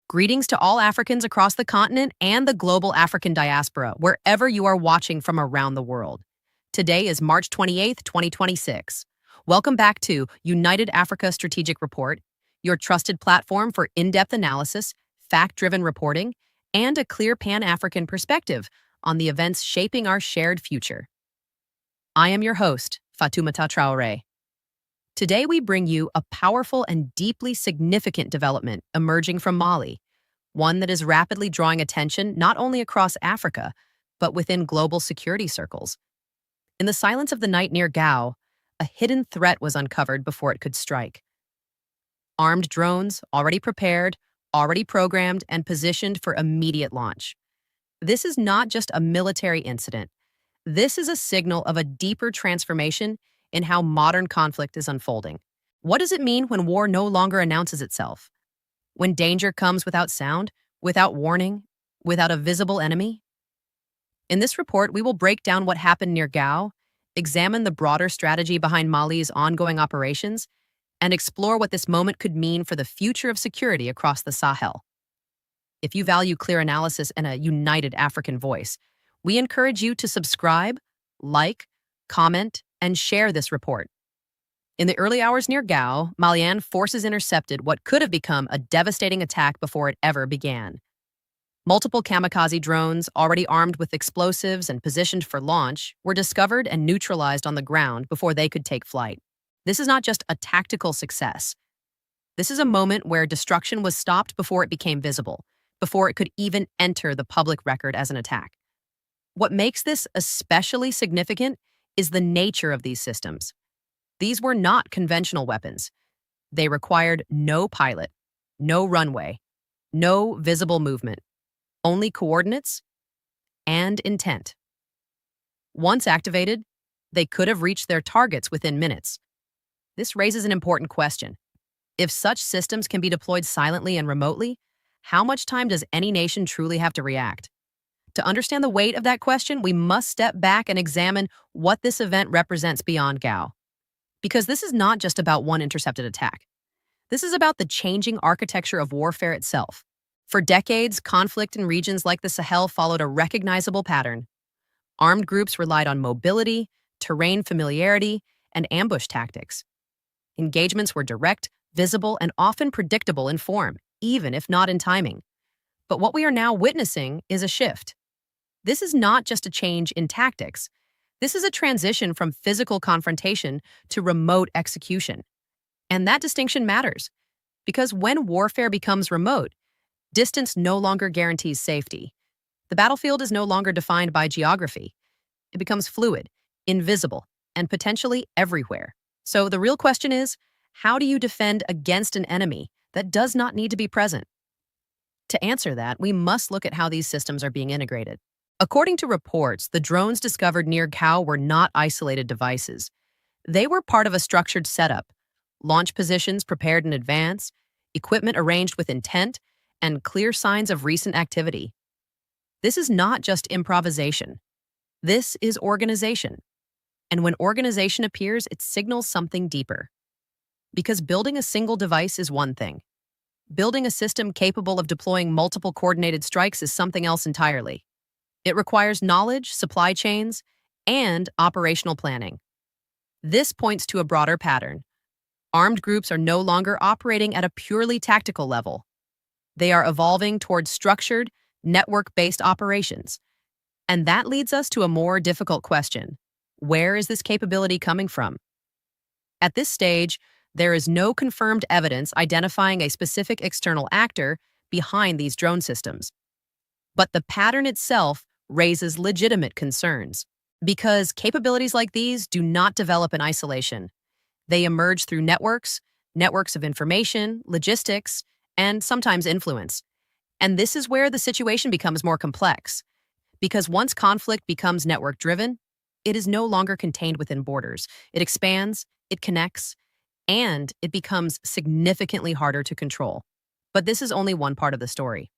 Greetings to all Africans across the continent and the global African diaspora, wherever you are watching from around the world. Today is March 28th, 2026. Welcome back to United Africa Strategic Report, your trusted platform for in-depth analysis, fact-driven reporting, and a clear Pan-African perspective on the events shaping our shared future. I am your host, Fatoumata Traoré. Today we bring you a powerful and deeply significant development emerging from Mali, one that is rapidly drawing attention not only across Africa, but within global security circles. In the silence of the night near Gao, a hidden threat was uncovered before it could strike. Armed drones, already prepared, already programmed, and positioned for immediate launch. This is not just a military incident. This is a signal of a deeper transformation in how modern conflict is unfolding. What does it mean when war no longer announces itself? When danger comes without sound, without warning, without a visible enemy? In this report, we will break down what happened near Gao, examine the broader strategy behind Mali's ongoing operations, and explore what this moment could mean for the future of security across the Sahel. If you value clear analysis and a united African voice, we encourage you to subscribe, like, comment, and share this report. In the early hours near Gao, Malian forces intercepted what could have become a devastating attack before it ever began. Multiple kamikaze drones, already armed with explosives and positioned for launch, were discovered and neutralized on the ground before they could take flight. This is not just a tactical success. This is a moment where destruction was stopped before it became visible, before it could even enter the public record as an attack. What makes this especially significant is the nature of these systems. These were not conventional weapons. They required no pilot, no runway, no visible movement, only coordinates and intent. Once activated, they could have reached their targets within minutes. This raises an important question. If such systems can be deployed silently and remotely, how much time does any nation truly have to react? To understand the weight of that question, we must step back and examine what this event represents beyond Gao. Because this is not just about one intercepted attack. This is about the changing architecture of warfare itself. For decades, conflict in regions like the Sahel followed a recognizable pattern. Armed groups relied on mobility, terrain familiarity, and ambush tactics. Engagements were direct, visible, and often predictable in form, even if not in timing. But what we are now witnessing is a shift. This is not just a change in tactics. This is a transition from physical confrontation to remote execution. And that distinction matters, because when warfare becomes remote, distance no longer guarantees safety. The battlefield is no longer defined by geography. It becomes fluid, invisible, and potentially everywhere. So the real question is, how do you defend against an enemy that does not need to be present? To answer that, we must look at how these systems are being integrated. According to reports, the drones discovered near Gao were not isolated devices. They were part of a structured setup, launch positions prepared in advance, equipment arranged with intent, and clear signs of recent activity. This is not just improvisation. This is organization. And when organization appears, it signals something deeper. Because building a single device is one thing. Building a system capable of deploying multiple coordinated strikes is something else entirely. It requires knowledge, supply chains, and operational planning. This points to a broader pattern. Armed groups are no longer operating at a purely tactical level. They are evolving towards structured, network-based operations. And that leads us to a more difficult question. Where is this capability coming from? At this stage, there is no confirmed evidence identifying a specific external actor behind these drone systems. But the pattern itself raises legitimate concerns, because capabilities like these do not develop in isolation. They emerge through networks of information, logistics, and sometimes influence. And this is where the situation becomes more complex, because once conflict becomes network-driven, it is no longer contained within borders. It expands, it connects, and it becomes significantly harder to control. But this is only one part of the story.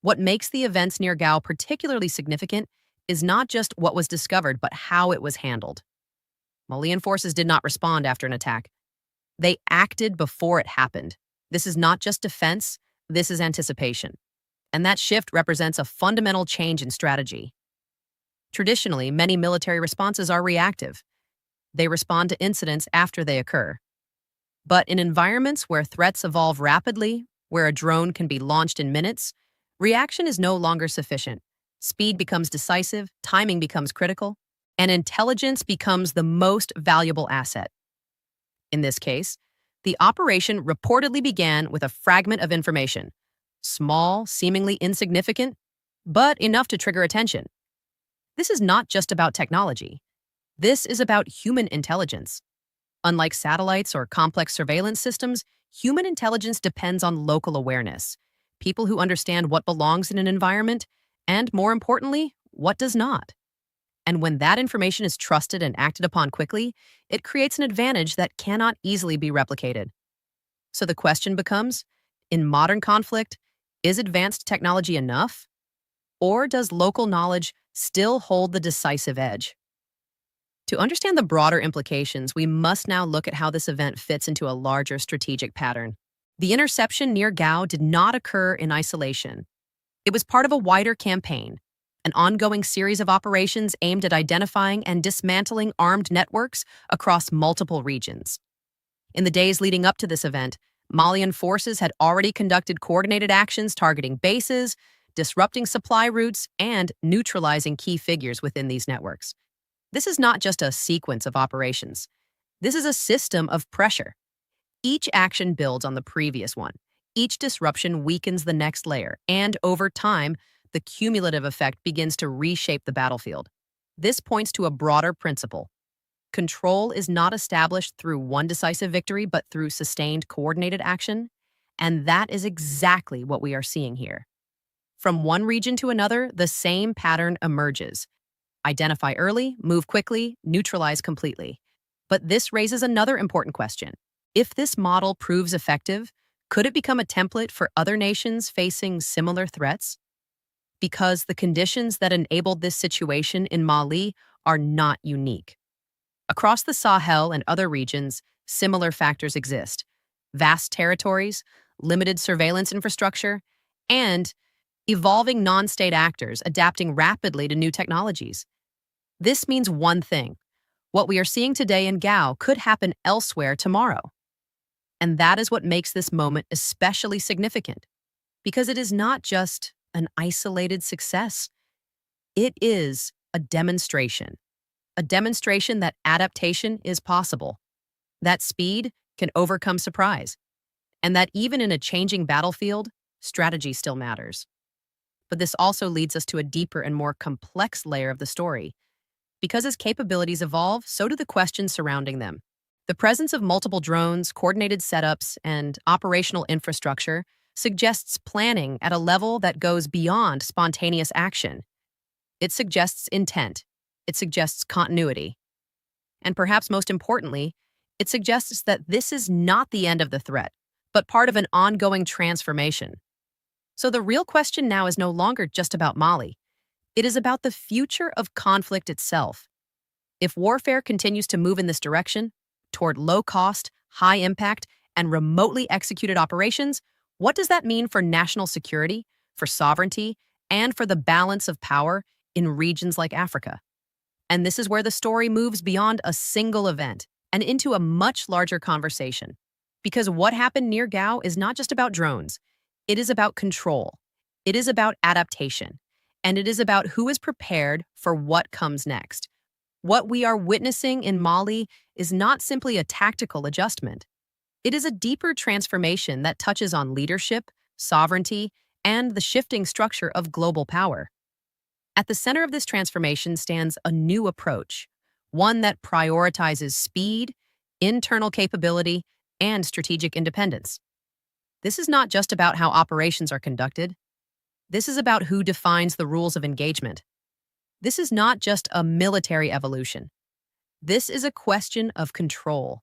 What makes the events near Gao particularly significant is not just what was discovered, but how it was handled. Malian forces did not respond after an attack. They acted before it happened. This is not just defense, This is anticipation, and that shift represents a fundamental change in strategy. Traditionally, many military responses are reactive. They respond to incidents after they occur. But in environments where threats evolve rapidly, where a drone can be launched in minutes, reaction is no longer sufficient. Speed becomes decisive, timing becomes critical, and intelligence becomes the most valuable asset. In this case, the operation reportedly began with a fragment of information, small, seemingly insignificant, but enough to trigger attention. This is not just about technology. This is about human intelligence. Unlike satellites or complex surveillance systems, human intelligence depends on local awareness, people who understand what belongs in an environment, and more importantly, what does not. And when that information is trusted and acted upon quickly, it creates an advantage that cannot easily be replicated. So the question becomes, in modern conflict, is advanced technology enough? Or does local knowledge still hold the decisive edge? To understand the broader implications, we must now look at how this event fits into a larger strategic pattern. The interception near Gao did not occur in isolation. It was part of a wider campaign, an ongoing series of operations aimed at identifying and dismantling armed networks across multiple regions. In the days leading up to this event, Malian forces had already conducted coordinated actions targeting bases, disrupting supply routes, and neutralizing key figures within these networks. This is not just a sequence of operations. This is a system of pressure. Each action builds on the previous one. Each disruption weakens the next layer, and over time, the cumulative effect begins to reshape the battlefield. This points to a broader principle. Control is not established through one decisive victory, but through sustained, coordinated action, and that is exactly what we are seeing here. From one region to another, the same pattern emerges. Identify early, move quickly, neutralize completely. But this raises another important question. If this model proves effective, could it become a template for other nations facing similar threats? Because the conditions that enabled this situation in Mali are not unique. Across the Sahel and other regions, similar factors exist. Vast territories, limited surveillance infrastructure, and evolving non-state actors adapting rapidly to new technologies. This means one thing. What we are seeing today in Gao could happen elsewhere tomorrow. And that is what makes this moment especially significant, because it is not just an isolated success. It is a demonstration that adaptation is possible, that speed can overcome surprise, and that even in a changing battlefield, strategy still matters. But this also leads us to a deeper and more complex layer of the story. Because as capabilities evolve, so do the questions surrounding them. The presence of multiple drones, coordinated setups, and operational infrastructure suggests planning at a level that goes beyond spontaneous action. It suggests intent. It suggests continuity. And perhaps most importantly, it suggests that this is not the end of the threat, but part of an ongoing transformation. So the real question now is no longer just about Mali. It is about the future of conflict itself. If warfare continues to move in this direction, toward low-cost, high-impact, and remotely executed operations, what does that mean for national security, for sovereignty, and for the balance of power in regions like Africa? And this is where the story moves beyond a single event and into a much larger conversation. Because what happened near Gao is not just about drones. It is about control. It is about adaptation. And it is about who is prepared for what comes next. What we are witnessing in Mali is not simply a tactical adjustment. It is a deeper transformation that touches on leadership, sovereignty, and the shifting structure of global power. At the center of this transformation stands a new approach, one that prioritizes speed, internal capability, and strategic independence. This is not just about how operations are conducted. This is about who defines the rules of engagement. This is not just a military evolution. This is a question of control.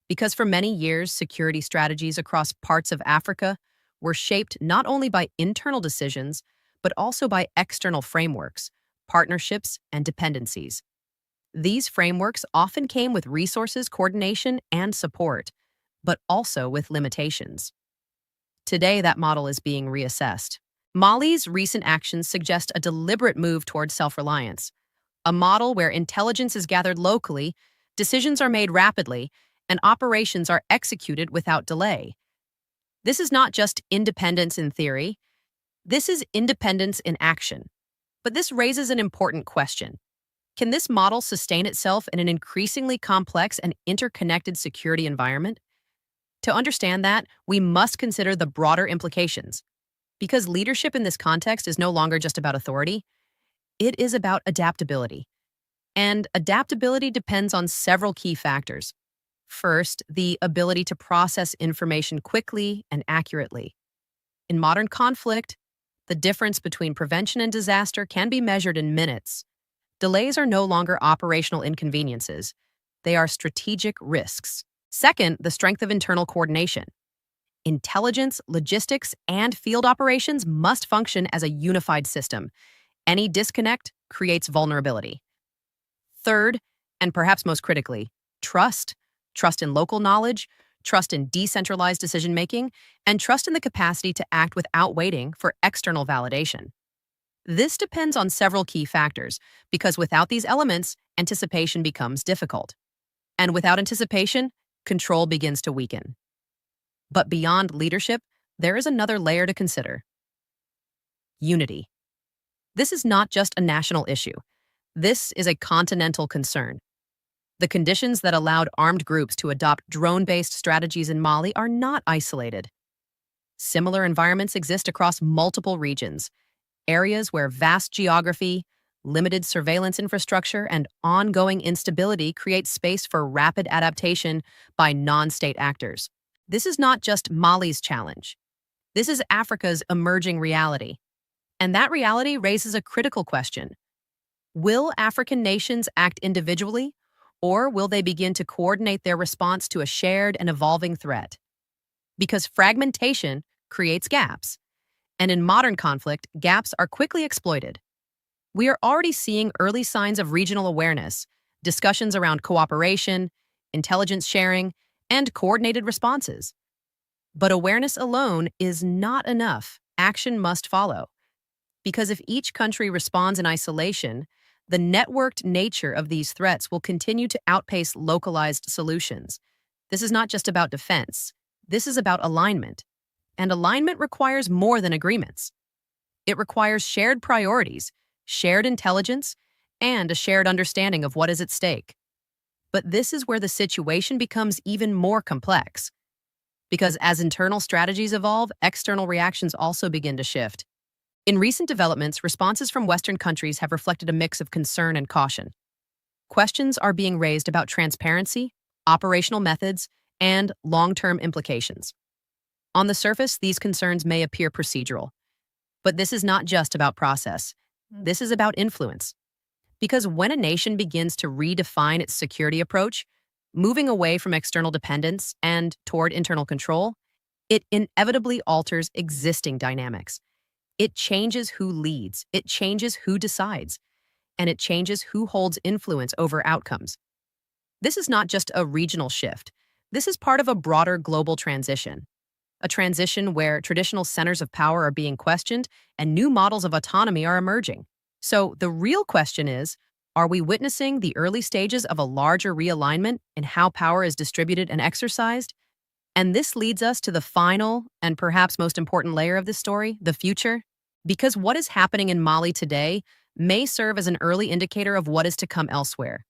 Because for many years, security strategies across parts of Africa were shaped not only by internal decisions, but also by external frameworks, partnerships, and dependencies. These frameworks often came with resources, coordination, and support, but also with limitations. Today, that model is being reassessed. Mali's recent actions suggest a deliberate move towards self-reliance, a model where intelligence is gathered locally, decisions are made rapidly, and operations are executed without delay. This is not just independence in theory, this is independence in action. But this raises an important question. Can this model sustain itself in an increasingly complex and interconnected security environment? To understand that, we must consider the broader implications. Because leadership in this context is no longer just about authority, it is about adaptability. And adaptability depends on several key factors. First, the ability to process information quickly and accurately. In modern conflict, the difference between prevention and disaster can be measured in minutes. Delays are no longer operational inconveniences. They are strategic risks. Second, the strength of internal coordination. Intelligence, logistics, and field operations must function as a unified system. Any disconnect creates vulnerability. Third, and perhaps most critically, trust. Trust in local knowledge, trust in decentralized decision-making, and trust in the capacity to act without waiting for external validation. This depends on several key factors, because without these elements, anticipation becomes difficult. And without anticipation, control begins to weaken. But beyond leadership, there is another layer to consider. Unity. This is not just a national issue. This is a continental concern. The conditions that allowed armed groups to adopt drone-based strategies in Mali are not isolated. Similar environments exist across multiple regions, areas where vast geography, limited surveillance infrastructure, and ongoing instability create space for rapid adaptation by non-state actors. This is not just Mali's challenge. This is Africa's emerging reality. And that reality raises a critical question. Will African nations act individually, or will they begin to coordinate their response to a shared and evolving threat? Because fragmentation creates gaps. And in modern conflict, gaps are quickly exploited. We are already seeing early signs of regional awareness, discussions around cooperation, intelligence sharing, and coordinated responses. But awareness alone is not enough. Action must follow. Because if each country responds in isolation, the networked nature of these threats will continue to outpace localized solutions. This is not just about defense. This is about alignment. And alignment requires more than agreements. It requires shared priorities, shared intelligence, and a shared understanding of what is at stake. But this is where the situation becomes even more complex. Because as internal strategies evolve, external reactions also begin to shift. In recent developments, responses from Western countries have reflected a mix of concern and caution. Questions are being raised about transparency, operational methods, and long-term implications. On the surface, these concerns may appear procedural. But this is not just about process. This is about influence. Because when a nation begins to redefine its security approach, moving away from external dependence and toward internal control, it inevitably alters existing dynamics. It changes who leads, it changes who decides, and it changes who holds influence over outcomes. This is not just a regional shift. This is part of a broader global transition. A transition where traditional centers of power are being questioned and new models of autonomy are emerging. So the real question is, are we witnessing the early stages of a larger realignment in how power is distributed and exercised? And this leads us to the final and perhaps most important layer of this story, the future. Because what is happening in Mali today may serve as an early indicator of what is to come elsewhere.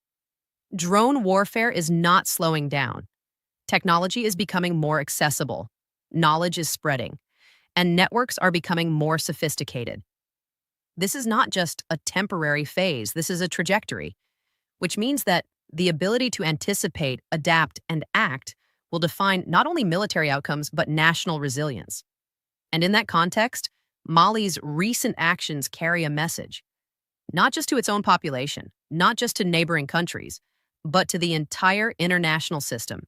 Drone warfare is not slowing down. Technology is becoming more accessible. Knowledge is spreading. And networks are becoming more sophisticated. This is not just a temporary phase, this is a trajectory, which means that the ability to anticipate, adapt, and act will define not only military outcomes, but national resilience. And in that context, Mali's recent actions carry a message, not just to its own population, not just to neighboring countries, but to the entire international system.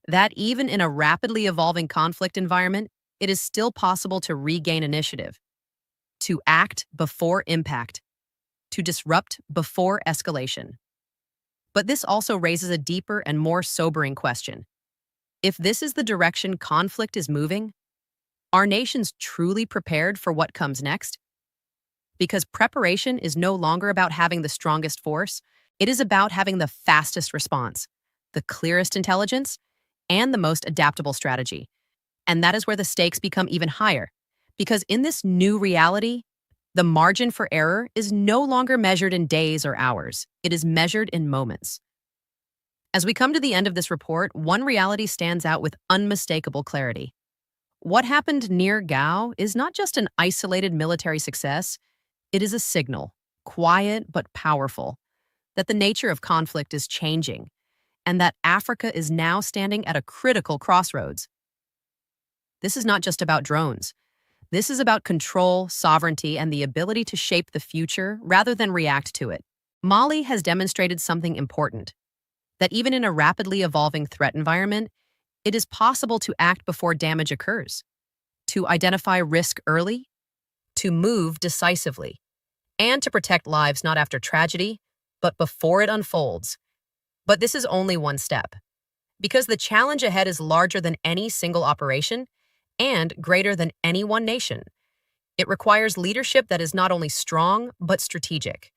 That even in a rapidly evolving conflict environment, it is still possible to regain initiative, to act before impact, to disrupt before escalation. But this also raises a deeper and more sobering question. If this is the direction conflict is moving, Are nations truly prepared for what comes next? Because preparation is no longer about having the strongest force, it is about having the fastest response, the clearest intelligence, and the most adaptable strategy. And that is where the stakes become even higher. Because in this new reality, the margin for error is no longer measured in days or hours. It is measured in moments. As we come to the end of this report, one reality stands out with unmistakable clarity. What happened near Gao is not just an isolated military success, it is a signal, quiet but powerful, that the nature of conflict is changing and that Africa is now standing at a critical crossroads. This is not just about drones. This is about control, sovereignty, and the ability to shape the future rather than react to it. Mali has demonstrated something important, that even in a rapidly evolving threat environment, it is possible to act before damage occurs, to identify risk early, to move decisively, and to protect lives not after tragedy, but before it unfolds. But this is only one step, because the challenge ahead is larger than any single operation and greater than any one nation. It requires leadership that is not only strong, but strategic.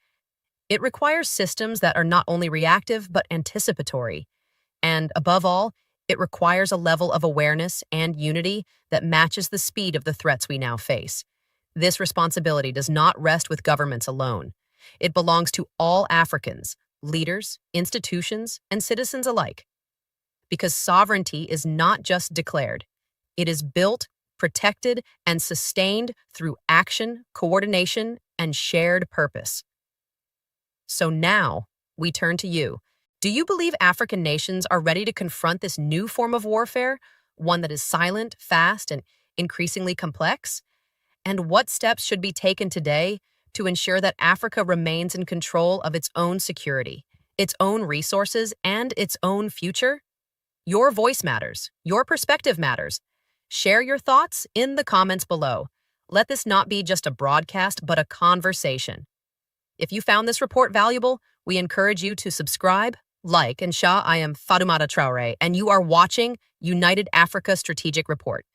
It requires systems that are not only reactive, but anticipatory. And above all, it requires a level of awareness and unity that matches the speed of the threats we now face. This responsibility does not rest with governments alone. It belongs to all Africans, leaders, institutions, and citizens alike. Because sovereignty is not just declared. It is built, protected, and sustained through action, coordination, and shared purpose. So now, we turn to you. Do you believe African nations are ready to confront this new form of warfare, one that is silent, fast, and increasingly complex? And what steps should be taken today to ensure that Africa remains in control of its own security, its own resources, and its own future? Your voice matters. Your perspective matters. Share your thoughts in the comments below. Let this not be just a broadcast, but a conversation. If you found this report valuable, we encourage you to subscribe, like, and share. I am Fatoumata Traore, and you are watching United Africa Strategic Report.